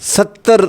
70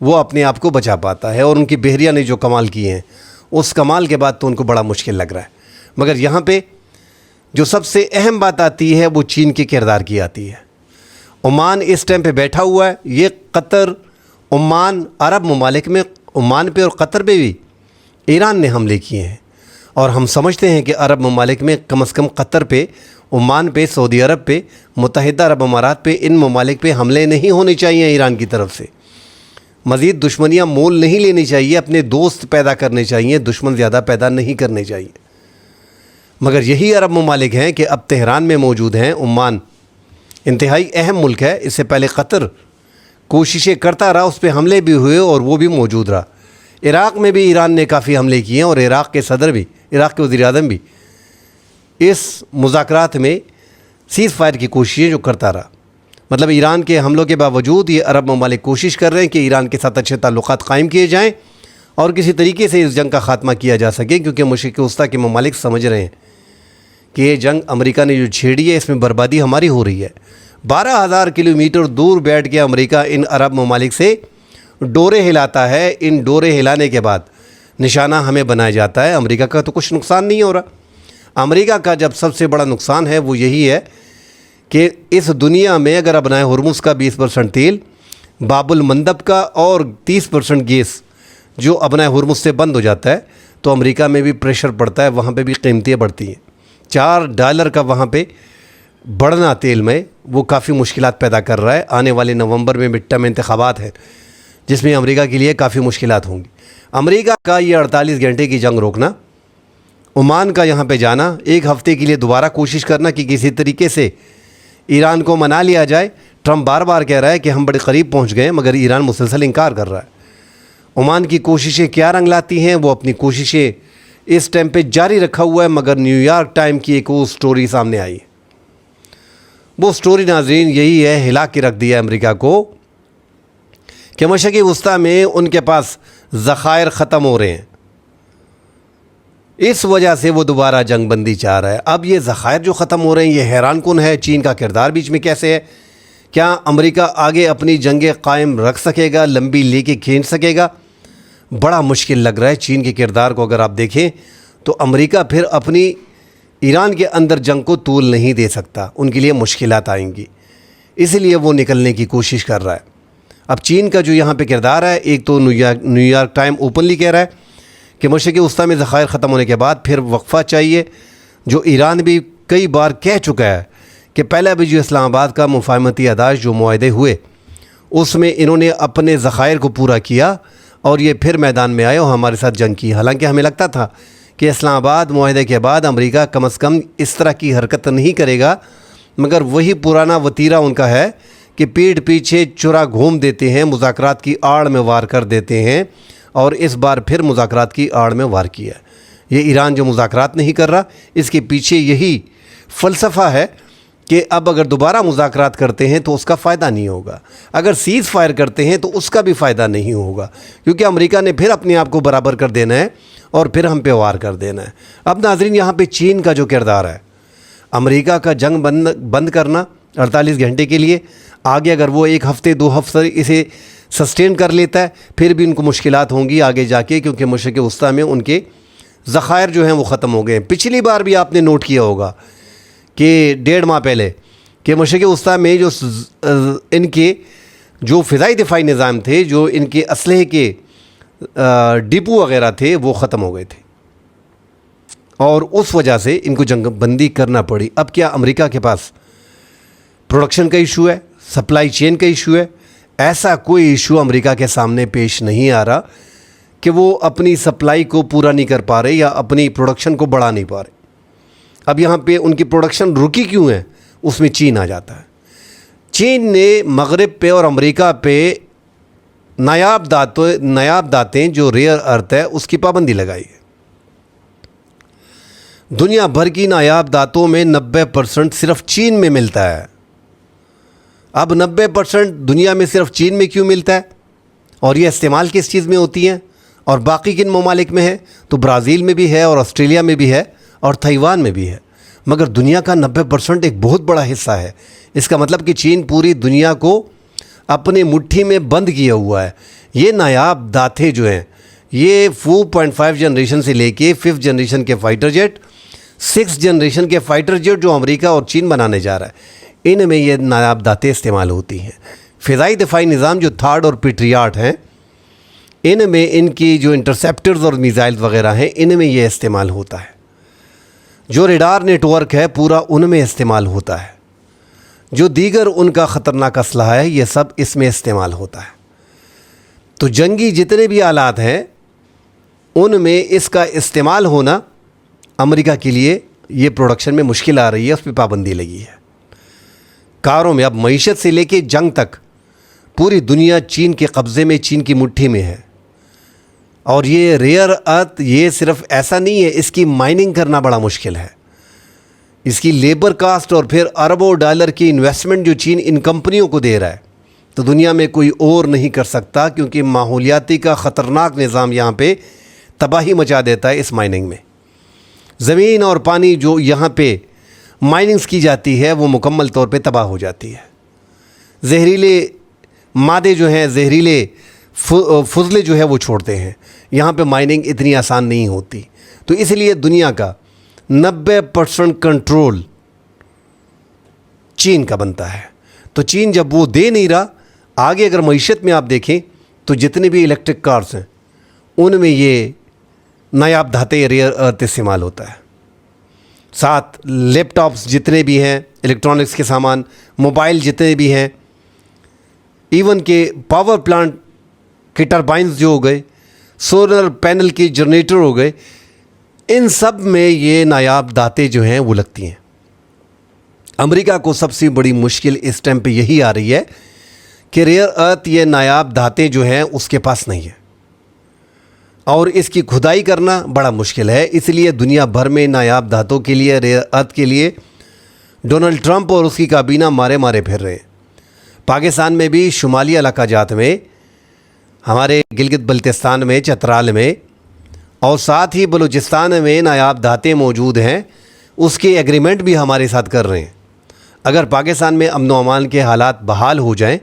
وہ اپنے آپ کو بچا پاتا ہے، اور ان کی بحریہ نے جو کمال کیے ہیں اس کمال کے بعد تو ان کو بڑا مشکل لگ رہا ہے۔ مگر یہاں پہ جو سب سے اہم بات آتی ہے وہ چین کے کردار کی آتی ہے۔ عمان اس ٹائم پہ بیٹھا ہوا ہے، یہ قطر، عمان، عرب ممالک میں عمان پہ اور قطر پہ بھی ایران نے حملے کیے ہیں، اور ہم سمجھتے ہیں کہ عرب ممالک میں کم از کم قطر پہ، عمان پہ، سعودی عرب پہ، متحدہ عرب امارات پہ، ان ممالک پہ حملے نہیں ہونے چاہیے ایران کی طرف سے۔ مزید دشمنیاں مول نہیں لینی چاہیے، اپنے دوست پیدا کرنے چاہیے، دشمن زیادہ پیدا نہیں کرنے چاہیے۔ مگر یہی عرب ممالک ہیں کہ اب تہران میں موجود ہیں۔ عمان انتہائی اہم ملک ہے، اس سے پہلے قطر کوششیں کرتا رہا، اس پہ حملے بھی ہوئے اور وہ بھی موجود رہا۔ عراق میں بھی ایران نے کافی حملے کیے ہیں، اور عراق کے صدر بھی، عراق کے وزیر اعظم بھی اس مذاکرات میں سیز فائر کی کوششیں جو کرتا رہا۔ مطلب ایران کے حملوں کے باوجود یہ عرب ممالک کوشش کر رہے ہیں کہ ایران کے ساتھ اچھے تعلقات قائم کیے جائیں اور کسی طریقے سے اس جنگ کا خاتمہ کیا جا سکے، کیونکہ مشرق وسطیٰ کے ممالک سمجھ رہے ہیں کہ یہ جنگ امریکہ نے جو چھیڑی ہے اس میں بربادی ہماری ہو رہی ہے۔ 12,000 کلومیٹر دور بیٹھ کے امریکہ ان عرب ممالک سے ڈورے ہلاتا ہے، ان ڈورے ہلانے کے بعد نشانہ ہمیں بنایا جاتا ہے۔ امریکہ کا تو کچھ نقصان نہیں ہو رہا۔ امریکہ کا جب سب سے بڑا نقصان ہے وہ یہی ہے کہ اس دنیا میں اگر ابنائے ہرمز کا 20% تیل، باب المندب کا اور 30% گیس جو ابنائے ہرمز سے بند ہو جاتا ہے تو امریکہ میں بھی پریشر پڑتا ہے، وہاں پہ بھی قیمتیں بڑھتی ہیں۔ $4 کا وہاں پہ بڑھنا تیل میں وہ کافی مشکلات پیدا کر رہا ہے۔ آنے والے نومبر میں مڈ ٹرم انتخابات ہیں جس میں امریکہ کے لیے کافی مشکلات ہوں گی۔ امریکہ کا یہ 48 گھنٹے کی جنگ روکنا، عمان کا یہاں پہ جانا، ایک ہفتے کے لیے دوبارہ کوشش کرنا کہ کسی طریقے سے ایران کو منا لیا جائے۔ ٹرمپ بار بار کہہ رہا ہے کہ ہم بڑے قریب پہنچ گئے، مگر ایران مسلسل انکار کر رہا ہے۔ عمان کی کوششیں کیا رنگ لاتی ہیں، وہ اپنی کوششیں اس ٹائم پہ جاری رکھا ہوا ہے، مگر نیو یارک ٹائم کی ایک وہ سٹوری سامنے آئی ہے۔ وہ سٹوری ناظرین یہی ہے، ہلا کے رکھ دیا امریکہ کو کہ مشرق وسطیٰ میں ان کے پاس ذخائر ختم ہو رہے ہیں، اس وجہ سے وہ دوبارہ جنگ بندی چاہ رہا ہے۔ اب یہ ذخائر جو ختم ہو رہے ہیں یہ حیران کن ہے۔ چین کا کردار بیچ میں کیسے ہے؟ کیا امریکہ آگے اپنی جنگیں قائم رکھ سکے گا، لمبی لے کے کھینچ سکے گا؟ بڑا مشکل لگ رہا ہے چین کے کردار کو اگر آپ دیکھیں تو۔ امریکہ پھر اپنی ایران کے اندر جنگ کو طول نہیں دے سکتا، ان کے لیے مشکلات آئیں گی، اس لیے وہ نکلنے کی کوشش کر رہا ہے۔ اب چین کا جو یہاں پہ کردار ہے، ایک تو نیو یارک ٹائم اوپنلی کہہ رہا ہے کہ مشرق وسطیٰ میں ذخائر ختم ہونے کے بعد پھر وقفہ چاہیے، جو ایران بھی کئی بار کہہ چکا ہے کہ پہلے بھی جو اسلام آباد کا مفاہمتی اداج جو معاہدے ہوئے اس میں انہوں نے اپنے ذخائر کو پورا کیا اور یہ پھر میدان میں آئے اور ہمارے ساتھ جنگ کی۔ حالانکہ ہمیں لگتا تھا کہ اسلام آباد معاہدے کے بعد امریکہ کم از کم اس طرح کی حرکت نہیں کرے گا، مگر وہی پرانا وتیرہ ان کا ہے کہ پیٹھ پیچھے چرا گھوم دیتے ہیں، مذاکرات کی آڑ میں وار کر دیتے ہیں، اور اس بار پھر مذاکرات کی آڑ میں وار کیا ہے۔ یہ ایران جو مذاکرات نہیں کر رہا، اس کے پیچھے یہی فلسفہ ہے کہ اب اگر دوبارہ مذاکرات کرتے ہیں تو اس کا فائدہ نہیں ہوگا، اگر سیز فائر کرتے ہیں تو اس کا بھی فائدہ نہیں ہوگا، کیونکہ امریکہ نے پھر اپنے آپ کو برابر کر دینا ہے اور پھر ہم پہ وار کر دینا ہے۔ اب ناظرین یہاں پہ چین کا جو کردار ہے، امریکہ کا جنگ بند کرنا 48 گھنٹے کے لیے، آگے اگر وہ ایک ہفتے 2 ہفتے اسے سسٹین کر لیتا ہے پھر بھی ان کو مشکلات ہوں گی آگے جا کے، کیونکہ مشرق وسطیٰ میں ان کے ذخائر جو ہیں وہ ختم ہو گئے ہیں۔ پچھلی بار بھی آپ نے نوٹ کیا ہوگا کہ 1.5 ماہ پہلے کہ مشرق وسطیٰ میں جو ان کے جو فضائی دفاعی نظام تھے، جو ان کے اسلحے کے ڈپو وغیرہ تھے، وہ ختم ہو گئے تھے اور اس وجہ سے ان کو جنگ بندی کرنا پڑی۔ اب کیا امریکہ کے پاس پروڈکشن کا ایشو ہے، سپلائی چین کا ایشو ہے؟ ایسا کوئی ایشو امریکہ کے سامنے پیش نہیں آ رہا کہ وہ اپنی سپلائی کو پورا نہیں کر پا رہے یا اپنی پروڈکشن کو بڑھا نہیں پا رہے۔ اب یہاں پہ ان کی پروڈکشن رکی کیوں ہے؟ اس میں چین آ جاتا ہے۔ چین نے مغرب پہ اور امریکہ پہ نایاب دھاتیں جو ریئر ارتھ ہے اس کی پابندی لگائی ہے۔ دنیا بھر کی نایاب دھاتوں میں 90% صرف چین میں ملتا ہے۔ اب 90% دنیا میں صرف چین میں کیوں ملتا ہے؟ اور یہ استعمال کس چیز میں ہوتی ہیں؟ اور باقی کن ممالک میں ہے؟ تو برازیل میں بھی ہے اور آسٹریلیا میں بھی ہے اور تائیوان میں بھی ہے، مگر دنیا کا 90% ایک بہت بڑا حصہ ہے۔ اس کا مطلب کہ چین پوری دنیا کو اپنے مٹھی میں بند کیا ہوا ہے۔ یہ نایاب دھاتیں جو ہیں یہ 4.5 جنریشن سے لے کے 5th جنریشن کے فائٹر جیٹ، 6th جنریشن کے فائٹر جیٹ جو امریکہ اور چین بنانے جا رہا ہے، ان میں یہ نایاب دھاتیں استعمال ہوتی ہیں۔ فضائی دفاعی نظام جو تھاڈ اور پیٹریاٹ ہیں، ان میں ان کی جو انٹرسیپٹرز اور میزائل وغیرہ ہیں ان میں یہ استعمال ہوتا ہے۔ جو ریڈار نیٹ ورک ہے پورا ان میں استعمال ہوتا ہے۔ جو دیگر ان کا خطرناک اسلحہ ہے یہ سب اس میں استعمال ہوتا ہے۔ تو جنگی جتنے بھی آلات ہیں ان میں اس کا استعمال ہونا امریکہ کے لیے یہ پروڈکشن میں مشکل آ رہی ہے، اس پہ پابندی لگی ہے۔ کاروں میں اب معیشت سے لے کے جنگ تک پوری دنیا چین کے قبضے میں، چین کی مٹھی میں ہے۔ اور یہ ریئر ارتھ یہ صرف ایسا نہیں ہے، اس کی مائننگ کرنا بڑا مشکل ہے۔ اس کی لیبر کاسٹ اور پھر اربوں ڈالر کی انویسٹمنٹ جو چین ان کمپنیوں کو دے رہا ہے تو دنیا میں کوئی اور نہیں کر سکتا، کیونکہ ماحولیاتی کا خطرناک نظام یہاں پہ تباہی مچا دیتا ہے۔ اس مائننگ میں زمین اور پانی جو یہاں پہ مائننگز کی جاتی ہے وہ مکمل طور پہ تباہ ہو جاتی ہے۔ زہریلے مادے جو ہیں، زہریلے فضلے جو ہے وہ چھوڑتے ہیں۔ یہاں پہ مائننگ اتنی آسان نہیں ہوتی، تو اس لیے دنیا کا 90% کنٹرول چین کا بنتا ہے۔ تو چین جب وہ دے نہیں رہا، آگے اگر معیشت میں آپ دیکھیں تو جتنے بھی الیکٹرک کارز ہیں ان میں یہ نایاب دھاتیں ریئر ارتھ استعمال ہوتا ہے۔ ساتھ لیپ ٹاپس جتنے بھی ہیں، الیکٹرانکس کے سامان، موبائل جتنے بھی ہیں، ایون کہ پاور پلانٹ کے ٹربائنز جو ہو گئے، سولر پینل کے جنریٹر ہو گئے، ان سب میں یہ نایاب دھاتیں جو ہیں وہ لگتی ہیں۔ امریکہ کو سب سے بڑی مشکل اس ٹائم پہ یہی آ رہی ہے کہ ریئر ارتھ یہ نایاب دھاتیں جو ہیں اس کے پاس نہیں ہیں، اور اس کی کھدائی کرنا بڑا مشکل ہے۔ اس لیے دنیا بھر میں نایاب دھاتوں کے لیے، ریئر ارتھ کے لیے ڈونلڈ ٹرمپ اور اس کی کابینہ مارے پھر رہے ہیں۔ پاکستان میں بھی شمالی علاقہ جات میں، ہمارے گلگت بلتستان میں، چترال میں، اور ساتھ ہی بلوچستان میں نایاب دھاتیں موجود ہیں۔ اس کے ایگریمنٹ بھی ہمارے ساتھ کر رہے ہیں۔ اگر پاکستان میں امن و امان کے حالات بحال ہو جائیں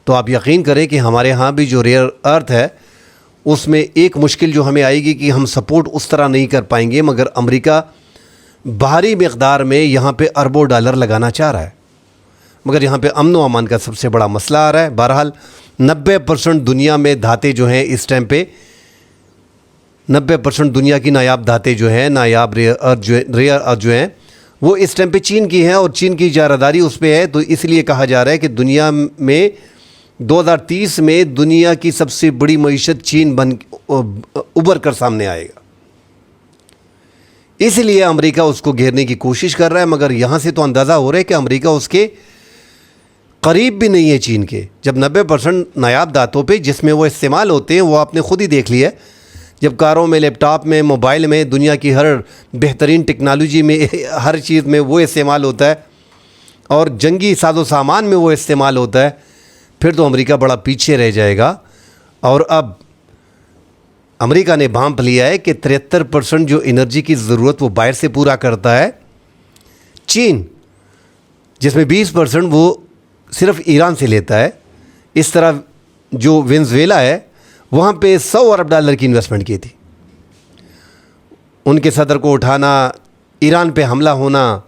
تو آپ یقین کریں کہ ہمارے ہاں بھی جو ریئر ارتھ ہے اس میں ایک مشکل جو ہمیں آئے گی کہ ہم سپورٹ اس طرح نہیں کر پائیں گے، مگر امریکہ بھاری مقدار میں یہاں پہ اربوں ڈالر لگانا چاہ رہا ہے، مگر یہاں پہ امن و امان کا سب سے بڑا مسئلہ آ رہا ہے۔ بہرحال 90% دنیا میں دھاتیں جو ہیں اس ٹائم پہ، 90% دنیا کی نایاب دھاتیں جو ہیں، نایاب ریئر ارتھ جو ہیں وہ اس ٹائم پہ چین کی ہیں، اور چین کی اجارہ اس پہ ہے۔ تو اس لیے کہا جا رہا ہے کہ دنیا میں 2030 میں دنیا کی سب سے بڑی معیشت چین ابھر کر سامنے آئے گا۔ اس لیے امریکہ اس کو گھیرنے کی کوشش کر رہا ہے، مگر یہاں سے تو اندازہ ہو رہا ہے کہ امریکہ اس کے قریب بھی نہیں ہے چین کے۔ جب 90% نایاب دھاتوں پہ جس میں وہ استعمال ہوتے ہیں وہ آپ نے خود ہی دیکھ لیا ہے، جب کاروں میں، لیپ ٹاپ میں، موبائل میں، دنیا کی ہر بہترین ٹیکنالوجی میں، ہر چیز میں وہ استعمال ہوتا ہے، اور جنگی ساز و سامان میں وہ استعمال ہوتا ہے، پھر تو امریکہ بڑا پیچھے رہ جائے گا۔ اور اب امریکہ نے بھانپ لیا ہے کہ 73% جو انرجی کی ضرورت وہ باہر سے پورا کرتا ہے چین، جس میں 20% وہ صرف ایران سے لیتا ہے۔ اس طرح جو وینزویلا ہے وہاں پہ $100 ارب کی انویسٹمنٹ کی تھی۔ ان کے صدر کو اٹھانا، ایران پہ حملہ ہونا،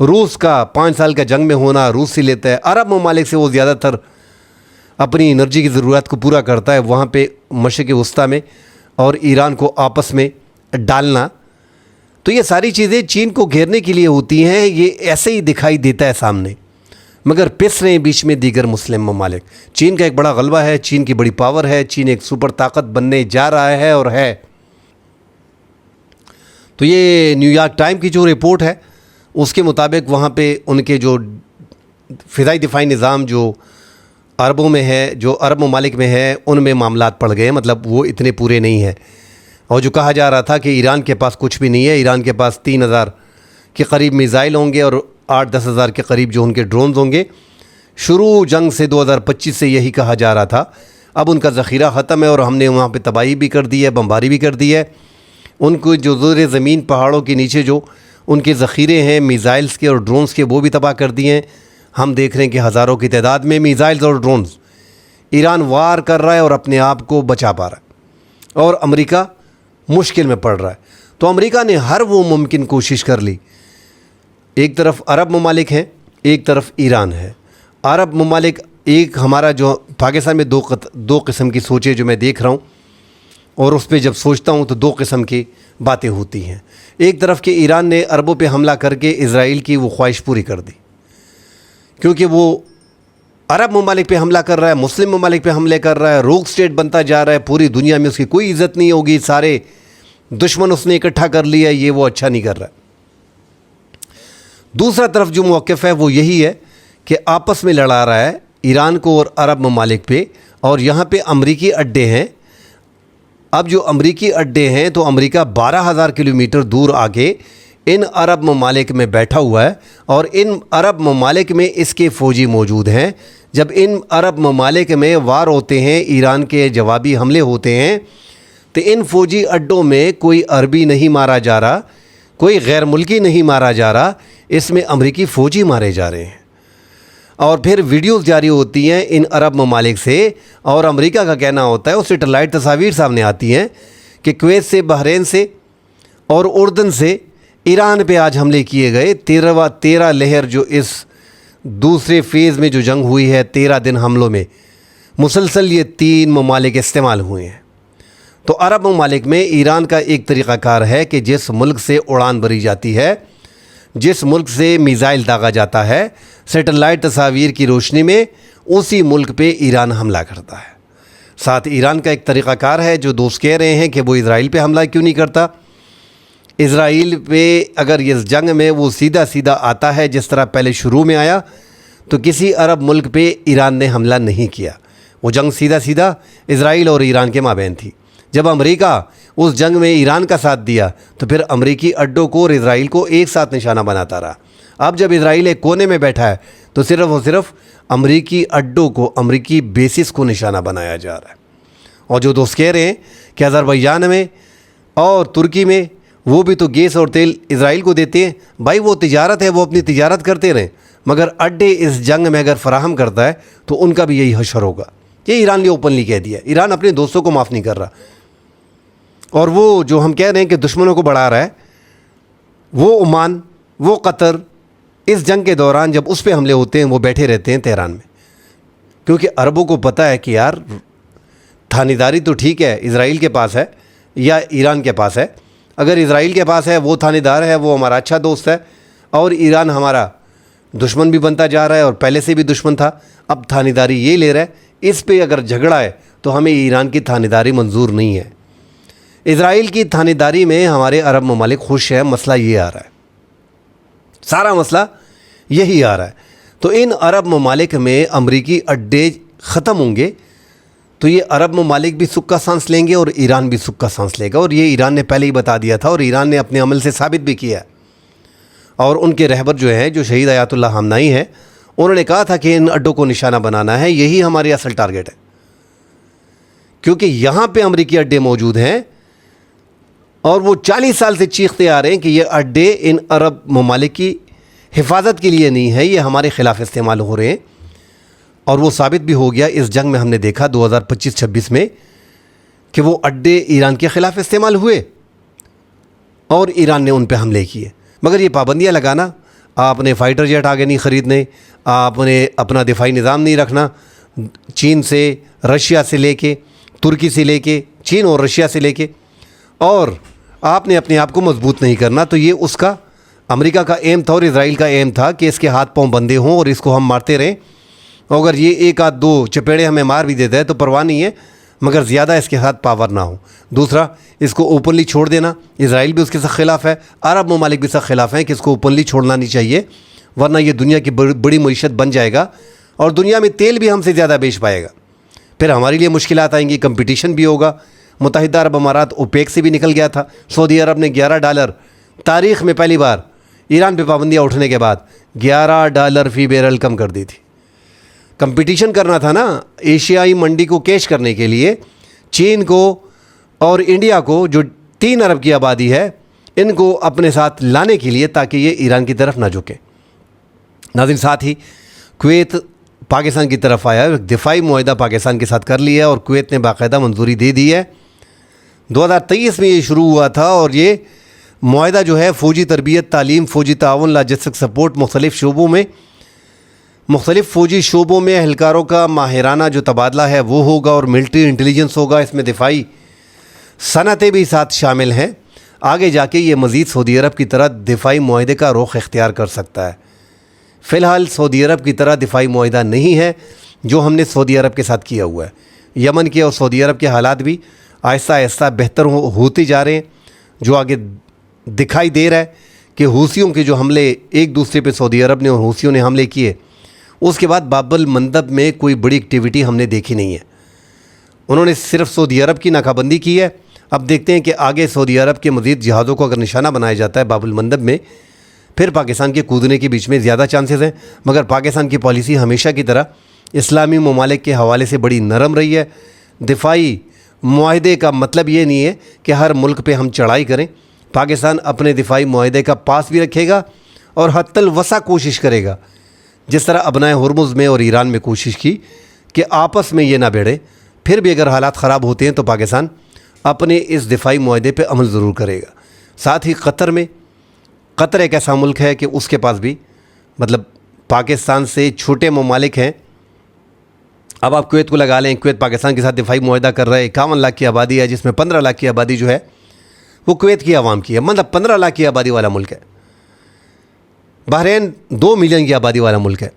روس کا 5 سال کا جنگ میں ہونا، روس سے لیتا ہے۔ عرب ممالک سے وہ زیادہ تر اپنی انرجی کی ضرورت کو پورا کرتا ہے، وہاں پہ مشرق وسطیٰ میں، اور ایران کو آپس میں ڈالنا۔ تو یہ ساری چیزیں چین کو گھیرنے کے لیے ہوتی ہیں، یہ ایسے ہی دکھائی دیتا ہے سامنے، مگر پس رہے ہیں بیچ میں دیگر مسلم ممالک۔ چین کا ایک بڑا غلبہ ہے، چین کی بڑی پاور ہے، چین ایک سپر طاقت بننے جا رہا ہے اور ہے۔ تو یہ نیو یارک ٹائم کی جو رپورٹ ہے اس کے مطابق وہاں پہ ان کے جو فضائی دفاعی نظام جو عربوں میں ہے، جو عرب ممالک میں ہے، ان میں معاملات پڑ گئے، مطلب وہ اتنے پورے نہیں ہیں۔ اور جو کہا جا رہا تھا کہ ایران کے پاس کچھ بھی نہیں ہے، ایران کے پاس 3000 کے قریب میزائل ہوں گے اور 8-10 ہزار کے قریب جو ان کے ڈرونز ہوں گے۔ شروع جنگ سے 2025 سے یہی کہا جا رہا تھا۔ اب ان کا ذخیرہ ختم ہے اور ہم نے وہاں پہ تباہی بھی کر دی ہے، بمباری بھی کر دی ہے۔ ان کو جو زیر زمین پہاڑوں کے نیچے جو ان کے ذخیرے ہیں میزائلز کے اور ڈرونز کے، وہ بھی تباہ کر دیے ہیں۔ ہم دیکھ رہے ہیں کہ ہزاروں کی تعداد میں میزائلز اور ڈرونز ایران وار کر رہا ہے اور اپنے آپ کو بچا پا رہا ہے، اور امریکہ مشکل میں پڑ رہا ہے۔ تو امریکہ نے ہر وہ ممکن کوشش کر لی۔ ایک طرف عرب ممالک ہیں، ایک طرف ایران ہے۔ عرب ممالک، ایک ہمارا جو پاکستان میں دو قسم کی سوچیں جو میں دیکھ رہا ہوں، اور اس پہ جب سوچتا ہوں تو دو قسم کی باتیں ہوتی ہیں۔ ایک طرف کہ ایران نے عربوں پہ حملہ کر کے اسرائیل کی وہ خواہش پوری کر دی، کیونکہ وہ عرب ممالک پہ حملہ کر رہا ہے، مسلم ممالک پہ حملے کر رہا ہے، روگ اسٹیٹ بنتا جا رہا ہے، پوری دنیا میں اس کی کوئی عزت نہیں ہوگی، سارے دشمن اس نے اکٹھا کر لیا، یہ وہ اچھا نہیں کر رہا ہے۔ دوسرا طرف جو موقف ہے وہ یہی ہے کہ آپس میں لڑا رہا ہے ایران کو اور عرب ممالک پہ، اور یہاں پہ امریکی اڈے ہیں۔ اب جو امریکی اڈے ہیں تو امریکہ 12,000 کلومیٹر دور آ کے ان عرب ممالک میں بیٹھا ہوا ہے، اور ان عرب ممالک میں اس کے فوجی موجود ہیں۔ جب ان عرب ممالک میں وار ہوتے ہیں، ایران کے جوابی حملے ہوتے ہیں، تو ان فوجی اڈوں میں کوئی عربی نہیں مارا جا رہا، کوئی غیر ملکی نہیں مارا جا رہا، اس میں امریکی فوجی مارے جا رہے ہیں۔ اور پھر ویڈیوز جاری ہوتی ہیں ان عرب ممالک سے، اور امریکہ کا کہنا ہوتا ہے، وہ سیٹلائٹ تصاویر سامنے آتی ہیں کہ کویت سے، بحرین سے اور اردن سے ایران پہ آج حملے کیے گئے۔ 13 لہر جو اس دوسرے فیز میں جو جنگ ہوئی ہے، 13 دن حملوں میں مسلسل یہ 3 ممالک استعمال ہوئے ہیں۔ تو عرب ممالک میں ایران کا ایک طریقہ کار ہے کہ جس ملک سے اڑان بھری جاتی ہے، جس ملک سے میزائل داغا جاتا ہے، سیٹلائٹ تصاویر کی روشنی میں اسی ملک پہ ایران حملہ کرتا ہے۔ ساتھ ایران کا ایک طریقہ کار ہے جو دوست کہہ رہے ہیں کہ وہ اسرائیل پہ حملہ کیوں نہیں کرتا۔ اسرائیل پہ اگر اس جنگ میں وہ سیدھا سیدھا آتا ہے جس طرح پہلے شروع میں آیا، تو کسی عرب ملک پہ ایران نے حملہ نہیں کیا۔ وہ جنگ سیدھا سیدھا اسرائیل اور ایران کے مابین تھی۔ جب امریکہ اس جنگ میں ایران کا ساتھ دیا تو پھر امریکی اڈوں کو اور اسرائیل کو ایک ساتھ نشانہ بناتا رہا۔ اب جب اسرائیل ایک کونے میں بیٹھا ہے تو صرف اور صرف امریکی اڈوں کو، امریکی بیسس کو نشانہ بنایا جا رہا ہے۔ اور جو دوست کہہ رہے ہیں کہ آذربائیجان میں اور ترکی میں وہ بھی تو گیس اور تیل اسرائیل کو دیتے ہیں، بھائی وہ تجارت ہے، وہ اپنی تجارت کرتے رہیں، مگر اڈے اس جنگ میں اگر فراہم کرتا ہے تو ان کا بھی یہی حشر ہوگا۔ یہ ایران نے اوپنلی کہہ دیا۔ ایران اپنے دوستوں کو معاف نہیں کر رہا، اور وہ جو ہم کہہ رہے ہیں کہ دشمنوں کو بڑھا رہا ہے، وہ عمان، وہ قطر، اس جنگ کے دوران جب اس پہ حملے ہوتے ہیں وہ بیٹھے رہتے ہیں تہران میں، کیونکہ عربوں کو پتہ ہے کہ یار تھانے تو ٹھیک ہے اسرائیل کے پاس ہے یا ایران کے پاس ہے۔ اگر اسرائیل کے پاس ہے وہ تھانے دار ہے، وہ ہمارا اچھا دوست ہے، اور ایران ہمارا دشمن بھی بنتا جا رہا ہے اور پہلے سے بھی دشمن تھا، اب تھانے داری یہ لے رہا ہے، اس پہ اگر جھگڑا ہے تو ہمیں ایران کی تھانے داری منظور نہیں ہے۔ اسرائیل کی تھانے داری میں ہمارے عرب ممالک خوش ہیں۔ مسئلہ یہ آ رہا ہے، سارا مسئلہ یہی آ رہا ہے۔ تو ان عرب ممالک میں امریکی اڈے ختم ہوں گے تو یہ عرب ممالک بھی سکھ کا سانس لیں گے اور ایران بھی سکھ کا سانس لے گا، اور یہ ایران نے پہلے ہی بتا دیا تھا، اور ایران نے اپنے عمل سے ثابت بھی کیا ہے۔ اور ان کے رہبر جو ہیں، جو شہید آیت اللہ خامنائی ہیں، انہوں نے کہا تھا کہ ان اڈوں کو نشانہ بنانا ہے، یہی ہماری اصل ٹارگٹ ہے، کیونکہ یہاں پہ امریکی اڈے موجود ہیں، اور وہ 40 سال سے چیختے آ رہے ہیں کہ یہ اڈے ان عرب ممالک کی حفاظت کے لیے نہیں ہے، یہ ہمارے خلاف استعمال ہو رہے ہیں۔ اور وہ ثابت بھی ہو گیا اس جنگ میں، ہم نے دیکھا 2025-26 میں کہ وہ اڈے ایران کے خلاف استعمال ہوئے اور ایران نے ان پہ حملے کیے۔ مگر یہ پابندیاں لگانا، آپ نے فائٹر جیٹ آگے نہیں خریدنے، آپ نے اپنا دفاعی نظام نہیں رکھنا، چین سے، رشیا سے لے کے، ترکی سے لے کے، چین اور رشیا سے لے کے، اور آپ نے اپنے آپ کو مضبوط نہیں کرنا، تو یہ اس کا امریکہ کا ایم تھا اور اسرائیل کا ایم تھا کہ اس کے ہاتھ پاؤں بندے ہوں اور اس کو ہم مارتے رہیں، اگر یہ ایک آدھ دو چپیڑے ہمیں مار بھی دیتا ہے تو پرواہ نہیں ہے، مگر زیادہ اس کے ہاتھ پاور نہ ہو۔ دوسرا، اس کو اوپنلی چھوڑ دینا، اسرائیل بھی اس کے ساتھ خلاف ہے، عرب ممالک بھی ساتھ خلاف ہیں کہ اس کو اوپنلی چھوڑنا نہیں چاہیے، ورنہ یہ دنیا کی بڑی معیشت بن جائے گا اور دنیا میں تیل بھی ہم سے زیادہ بیچ پائے گا، پھر ہمارے لیے مشکلات آئیں گی، کمپٹیشن بھی ہوگا۔ متحدہ عرب امارات اوپیک سے بھی نکل گیا تھا، سعودی عرب نے $11 تاریخ میں پہلی بار ایران پہ پابندیاں اٹھنے کے بعد $11 فی بیرل کم کر دی تھی۔ کمپٹیشن کرنا تھا نا، ایشیائی منڈی کو کیش کرنے کے لیے چین کو اور انڈیا کو، جو 3 ارب کی آبادی ہے، ان کو اپنے ساتھ لانے کے لیے، تاکہ یہ ایران کی طرف نہ جھکیں۔ ناظرین، ساتھ ہی کویت پاکستان کی طرف آیا ہے، ایک دفاعی معاہدہ پاکستان کے ساتھ کر لیا ہے اور کویت نے باقاعدہ منظوری دے دی ہے۔ 2023 میں یہ شروع ہوا تھا اور یہ معاہدہ جو ہے فوجی تربیت، تعلیم، فوجی تعاون، لاجسٹک سپورٹ، مختلف فوجی شعبوں میں اہلکاروں کا ماہرانہ جو تبادلہ ہے وہ ہوگا اور ملٹری انٹیلیجنس ہوگا۔ اس میں دفاعی صنعتیں بھی ساتھ شامل ہیں۔ آگے جا کے یہ مزید سعودی عرب کی طرح دفاعی معاہدے کا رخ اختیار کر سکتا ہے۔ فی الحال سعودی عرب کی طرح دفاعی معاہدہ نہیں ہے جو ہم نے سعودی عرب کے ساتھ کیا ہوا ہے۔ یمن کے اور سعودی عرب کے حالات بھی آہستہ آہستہ بہتر ہوتے جا رہے ہیں۔ جو آگے دکھائی دے رہا ہے کہ حوثیوں کے جو حملے ایک دوسرے پہ سعودی عرب نے اور حوثیوں نے حملے کیے، اس کے بعد باب المندب میں کوئی بڑی ایکٹیویٹی ہم نے دیکھی نہیں ہے۔ انہوں نے صرف سعودی عرب کی ناکہ بندی کی ہے۔ اب دیکھتے ہیں کہ آگے سعودی عرب کے مزید جہازوں کو اگر نشانہ بنایا جاتا ہے باب المندب میں، پھر پاکستان کے کودنے کے بیچ میں زیادہ چانسز ہیں۔ مگر پاکستان کی پالیسی ہمیشہ کی طرح اسلامی ممالک کے حوالے سے بڑی نرم رہی ہے۔ دفاعی معاہدے کا مطلب یہ نہیں ہے کہ ہر ملک پہ ہم چڑھائی کریں۔ پاکستان اپنے دفاعی معاہدے کا پاس بھی رکھے گا اور حتی الوسع کوشش کرے گا، جس طرح ابنائے ہرمز میں اور ایران میں کوشش کی کہ آپس میں یہ نہ بھیڑے۔ پھر بھی اگر حالات خراب ہوتے ہیں تو پاکستان اپنے اس دفاعی معاہدے پہ عمل ضرور کرے گا۔ ساتھ ہی قطر ایک ایسا ملک ہے کہ اس کے پاس بھی پاکستان سے چھوٹے ممالک ہیں۔ اب آپ کویت کو لگا لیں، کویت پاکستان کے ساتھ دفاعی معاہدہ کر رہا ہے، 51 لاکھ کی آبادی ہے، جس میں 15 لاکھ کی آبادی جو ہے وہ کویت کی عوام کی ہے، 15 لاکھ کی آبادی والا ملک ہے۔ بحرین 2 ملین کی آبادی والا ملک ہے،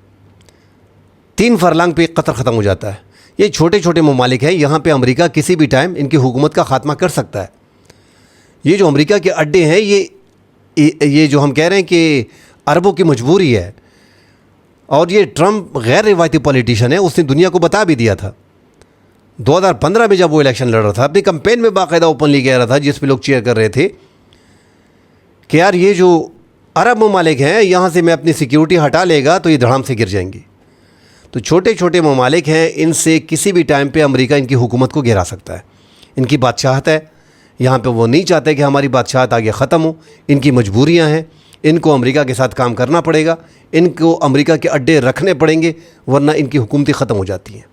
3 فرلانگ پہ قطر ختم ہو جاتا ہے۔ یہ چھوٹے چھوٹے ممالک ہیں، یہاں پہ امریکہ کسی بھی ٹائم ان کی حکومت کا خاتمہ کر سکتا ہے۔ یہ جو امریکہ کے اڈے ہیں، یہ جو ہم کہہ رہے ہیں کہ عربوں کی مجبوری ہے، اور یہ ٹرمپ غیر روایتی پولیٹیشین ہے، اس نے دنیا کو بتا بھی دیا تھا 2015 میں جب وہ الیکشن لڑ رہا تھا، اپنی کمپین میں باقاعدہ اوپنلی کہہ رہا تھا، جس پہ لوگ چیئر کر رہے تھے کہ یار یہ جو عرب ممالک ہیں یہاں سے میں اپنی سیکیورٹی ہٹا لے گا تو یہ دھڑام سے گر جائیں گی۔ تو چھوٹے چھوٹے ممالک ہیں، ان سے کسی بھی ٹائم پہ امریکہ ان کی حکومت کو گرا سکتا ہے۔ ان کی بادشاہت ہے یہاں پہ، وہ نہیں چاہتے کہ ہماری بادشاہت آگے ختم ہو، ان کی مجبوریاں ہیں، ان کو امریکہ کے ساتھ کام کرنا پڑے گا، ان کو امریکہ کے اڈے رکھنے پڑیں گے، ورنہ ان کی حکومتیں ختم ہو جاتی ہیں۔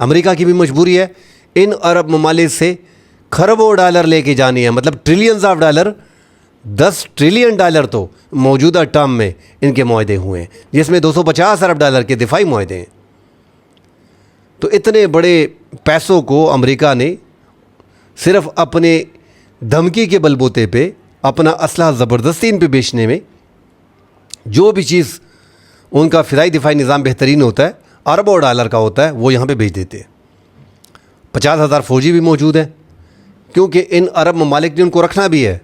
امریکہ کی بھی مجبوری ہے ان عرب ممالک سے کھربوں ڈالر لے کے جانی ہے، trillions of dollar, 10 trillion dollar تو موجودہ ٹرم میں ان کے معاہدے ہوئے ہیں، جس میں 250 ارب ڈالر کے دفاعی معاہدے ہیں۔ تو اتنے بڑے پیسوں کو امریکہ نے صرف اپنے دھمکی کے بل بوتے پہ، اپنا اسلحہ زبردستی ان پہ بیچنے میں، جو بھی چیز ان کا فضائی دفاعی نظام بہترین ہوتا ہے، اربوں ڈالر کا ہوتا ہے، وہ یہاں پہ بھیج دیتے ہیں۔ 50,000 فوجی بھی موجود ہیں، کیونکہ ان عرب ممالک نے ان کو رکھنا بھی ہے،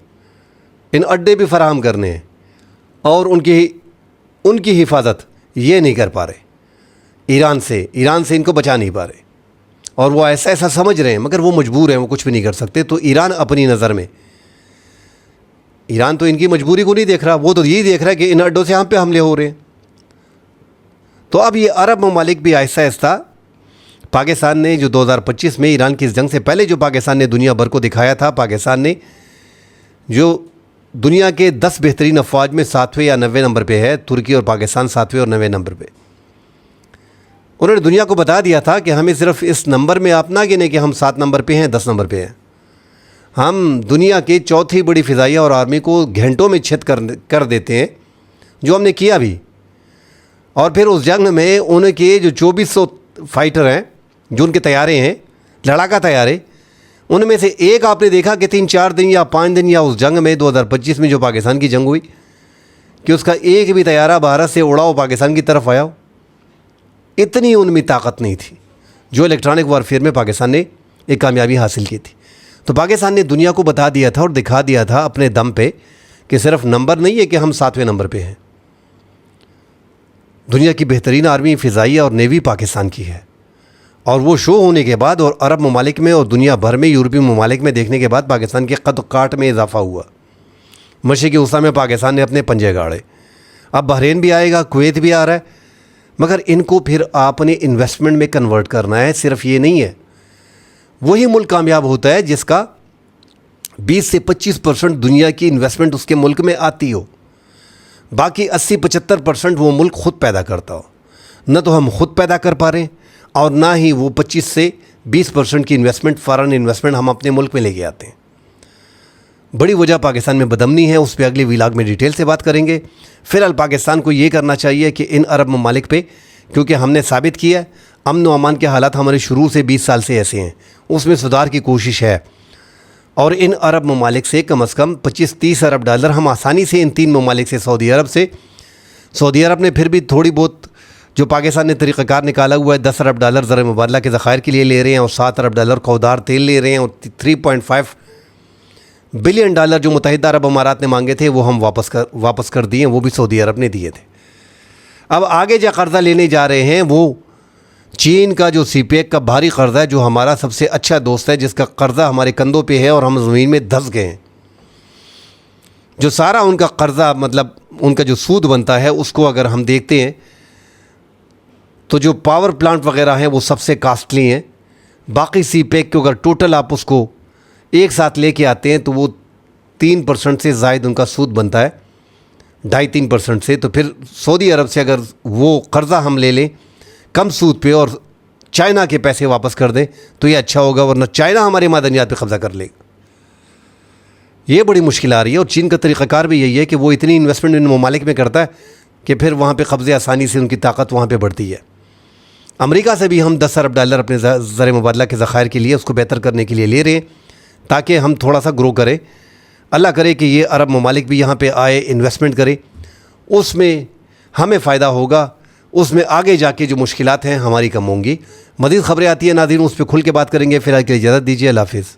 ان اڈے بھی فراہم کرنے ہیں، اور ان کی حفاظت یہ نہیں کر پا رہے ایران سے ان کو بچا نہیں پا رہے، اور وہ ایسا سمجھ رہے ہیں، مگر وہ مجبور ہیں، وہ کچھ بھی نہیں کر سکتے۔ تو ایران اپنی نظر میں، ایران تو ان کی مجبوری کو نہیں دیکھ رہا، وہ تو یہی دیکھ رہا ہے کہ ان اڈوں سے ہم پہ حملے ہو رہے ہیں۔ تو اب یہ عرب ممالک بھی آہستہ آہستہ، پاکستان نے جو 2025 میں ایران کی اس جنگ سے پہلے جو پاکستان نے دنیا بھر کو دکھایا تھا، پاکستان نے جو دنیا کے 10 بہترین افواج میں 7ویں یا 9ویں نمبر پہ ہے، ترکی اور پاکستان 7ویں اور 9ویں نمبر پہ، انہوں نے دنیا کو بتا دیا تھا کہ ہمیں صرف اس نمبر میں آپ نہ گنے کہ ہم 7 نمبر پہ ہیں، 10 نمبر پہ ہیں، ہم دنیا کے چوتھی بڑی فضائیہ اور آرمی کو گھنٹوں میں چھت کر دیتے ہیں، جو ہم نے کیا بھی۔ اور پھر اس جنگ میں ان کے جو 2400 فائٹر ہیں، جو ان کے طیارے ہیں، لڑاکا طیارے، ان میں سے ایک آپ نے دیکھا کہ 3-4 دن یا 5 دن یا اس جنگ میں 2025 میں جو پاکستان کی جنگ ہوئی، کہ اس کا ایک بھی طیارہ بھارت سے اڑا ہو پاکستان کی طرف آیا ہو؟ اتنی ان میں طاقت نہیں تھی جو الیکٹرانک وارفیئر میں پاکستان نے ایک کامیابی حاصل کی تھی۔ تو پاکستان نے دنیا کو بتا دیا تھا اور دکھا دیا تھا اپنے دم پہ کہ صرف نمبر نہیں ہے کہ ہم 7ویں نمبر پہ ہیں، دنیا کی بہترین آرمی، فضائیہ اور نیوی پاکستان کی ہے۔ اور وہ شو ہونے کے بعد اور عرب ممالک میں اور دنیا بھر میں یورپی ممالک میں دیکھنے کے بعد پاکستان کے قد کاٹ میں اضافہ ہوا۔ مشرقی وسطیٰ میں پاکستان نے اپنے پنجے گاڑے، اب بحرین بھی آئے گا، کویت بھی آ رہا ہے، مگر ان کو پھر آپ نے انویسٹمنٹ میں کنورٹ کرنا ہے۔ صرف یہ نہیں ہے، وہی ملک کامیاب ہوتا ہے جس کا 20 سے 25% دنیا کی انویسٹمنٹ اس کے ملک میں آتی ہو، باقی 80-75% وہ ملک خود پیدا کرتا ہو۔ نہ تو ہم خود پیدا کر پا رہے ہیں اور نہ ہی وہ 25 سے 20% کی انویسٹمنٹ، فارن انویسٹمنٹ ہم اپنے ملک میں لے کے آتے ہیں۔ بڑی وجہ پاکستان میں بدامنی ہے، اس پہ اگلے ویلاگ میں ڈیٹیل سے بات کریں گے۔ فی الحال پاکستان کو یہ کرنا چاہیے کہ ان عرب ممالک پہ، کیونکہ ہم نے ثابت کیا ہے امن و امان کے حالات ہمارے شروع سے 20 سال سے ایسے ہیں، اس میں سدھار کی کوشش ہے، اور ان عرب ممالک سے کم از کم 25-30 ارب ڈالر ہم آسانی سے ان 3 ممالک سے، سعودی عرب نے پھر بھی تھوڑی بہت جو پاکستان نے طریقہ کار نکالا ہوا ہے، 10 ارب ڈالر زر مبادلہ کے ذخائر کے لیے لے رہے ہیں، اور 7 ارب ڈالر خودار تیل لے رہے ہیں، اور 3.5 بلین ڈالر جو متحدہ عرب امارات نے مانگے تھے وہ ہم واپس کر دیے، وہ بھی سعودی عرب نے دیے تھے۔ اب آگے جو قرضہ لینے جا رہے ہیں وہ چین کا جو سی پیک کا بھاری قرضہ ہے، جو ہمارا سب سے اچھا دوست ہے، جس کا قرضہ ہمارے کندھوں پہ ہے اور ہم زمین میں دھس گئے ہیں، جو سارا ان کا قرضہ مطلب ان کا جو سود بنتا ہے اس کو اگر ہم دیکھتے ہیں تو جو پاور پلانٹ وغیرہ ہیں وہ سب سے کاسٹلی ہیں۔ باقی سی پیک کو اگر ٹوٹل آپ اس کو ایک ساتھ لے کے آتے ہیں تو وہ 3% سے زائد ان کا سود بنتا ہے، 2.5-3% سے۔ تو پھر سعودی عرب سے اگر وہ قرضہ ہم لے لیں کم سود پہ اور چائنا کے پیسے واپس کر دیں تو یہ اچھا ہوگا، ورنہ چائنا ہمارے معدنیات پہ قبضہ کر لے گا۔ یہ بڑی مشکل آ رہی ہے، اور چین کا طریقہ کار بھی یہی ہے کہ وہ اتنی انویسٹمنٹ ان ممالک میں کرتا ہے کہ پھر وہاں پہ قبضے آسانی سے ان کی طاقت وہاں پہ بڑھتی ہے۔ امریکہ سے بھی ہم 10 ارب ڈالر اپنے زر مبادلہ کے ذخائر کے لیے اس کو بہتر کرنے کے لیے لے رہے ہیں تاکہ ہم تھوڑا سا گرو کریں۔ اللہ کرے کہ یہ عرب ممالک بھی یہاں پہ آئے، انویسٹمنٹ کرے، اس میں ہمیں فائدہ ہوگا، اس میں آگے جا کے جو مشکلات ہیں ہماری کم ہوں گی۔ مزید خبریں آتی ہیں ناظرین، اس پہ کھل کے بات کریں گے۔ فی الحال کے لیے اجازت دیجیے، اللہ حافظ۔